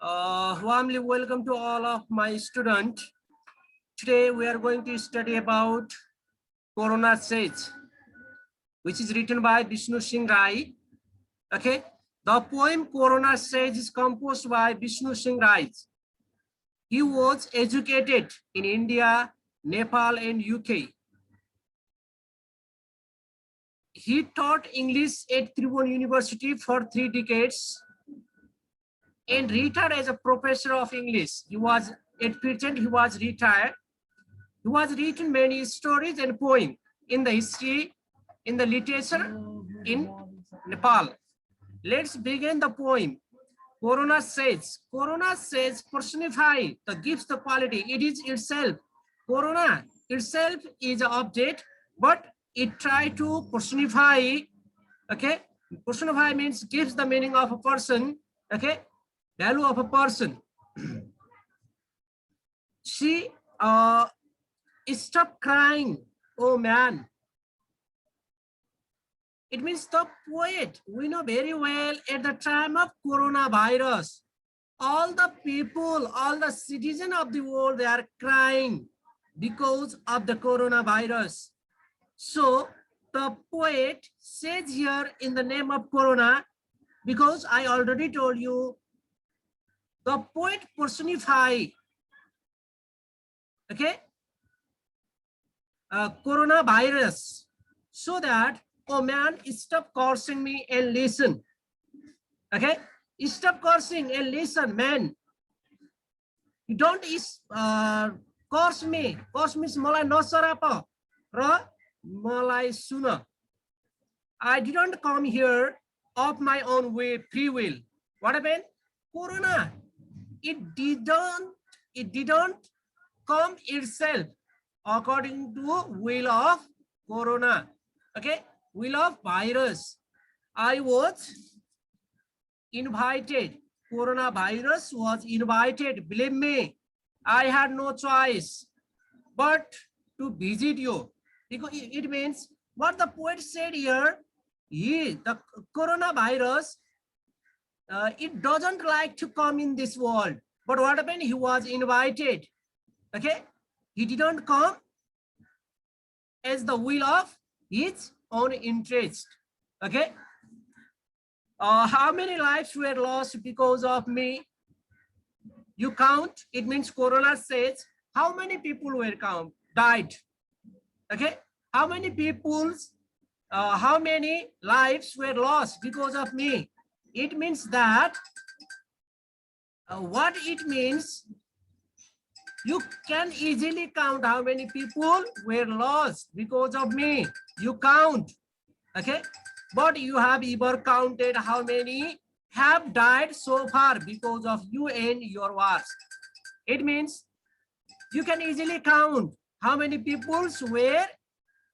Warmly welcome to all of my students. Today we are going to study about Corona Sage, which is written by Vishnu Singh Rai. Okay, the poem Corona Sage is composed by Vishnu Singh Rai. He was educated in India, Nepal, and UK. He taught English at Tribhuvan University for 3 decades and retired as a professor of English. At present, he was retired. He has written many stories and poems in the history, in the literature in Nepal. Let's begin the poem. Corona Sage. Corona Sage personify the gifts, the quality. It is itself. Corona itself is an object, but it try to personify. Okay, personify means gives the meaning of a person. Okay, value of a person. She stop crying, oh man. It means the poet. We know very well at the time of coronavirus, all the people, all the citizens of the world, they are crying because of the coronavirus. So the poet says here in the name of Corona, because I already told you, the poet personify, okay, coronavirus, so that, oh man, stop cursing me and listen. Okay, stop cursing and listen, man. You don't curse me. Curse means malai nasarapa ra malai suna. I didn't come here of my own way, free will. What happened? Corona. It didn't come itself according to will of Corona. Okay, will of virus. I was invited. Coronavirus was invited. Believe me, I had no choice but to visit you. Because it means what the poet said here, the coronavirus, it doesn't like to come in this world. But what happened? He was invited. Okay, he didn't come as the will of his own interest. Okay, how many lives were lost because of me? You count. It means Corona says how many people were died. Okay, how many people's how many lives were lost because of me? It means that what it means, you can easily count how many people were lost because of me. You count. Okay, but you have ever counted how many have died so far because of you and your wars? It means you can easily count how many people were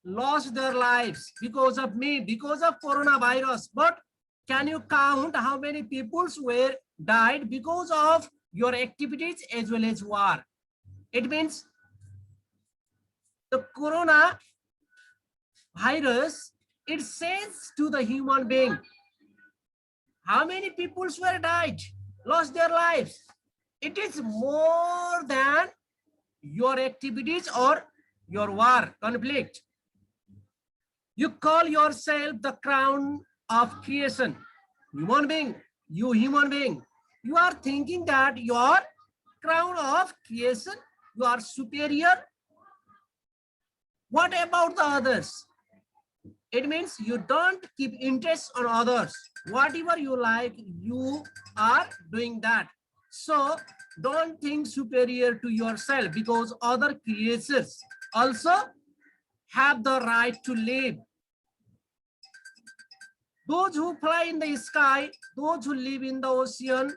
lost their lives because of me, because of coronavirus. But can you count how many people were died because of your activities as well as war? It means the corona virus, it says to the human being, how many people were died, lost their lives. It is more than your activities or your war, conflict. You call yourself the crown of creation. Human being, you human being, you are thinking that you are crown of creation, you are superior. What about the others? It means you don't keep interest on others. Whatever you like, you are doing that. So don't think superior to yourself, because other creatures also have the right to live. Those who fly in the sky, those who live in the ocean,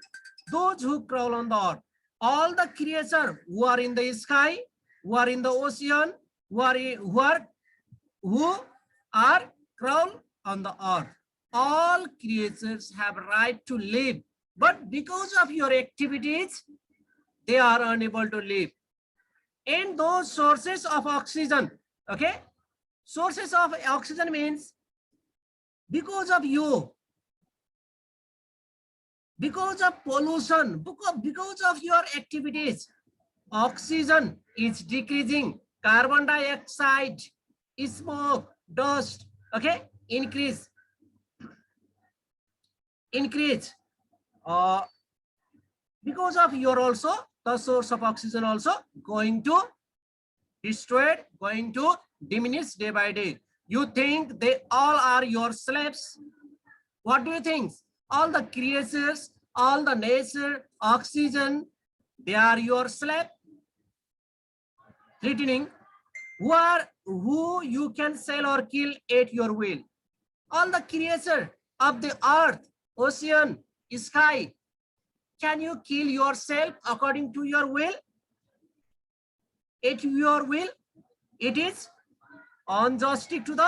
those who crawl on the earth, all the creatures who are in the sky, who are in the ocean, who are crawl on the earth, all creatures have right to live. But because of your activities, they are unable to live. And those sources of oxygen, okay, sources of oxygen means because of you, Because of pollution, because of your activities, oxygen is decreasing, carbon dioxide, smoke, dust, okay, increase. Because of your also, the source of oxygen also going to destroyed, going to diminish day by day. You think they all are your slaves? What do you think? All the creatures, all the nature, oxygen, they are your slave? Threatening who you can sell or kill at your will. All the creature of the earth, ocean, sky, can you kill yourself according to your will? At your will? It is unjust to the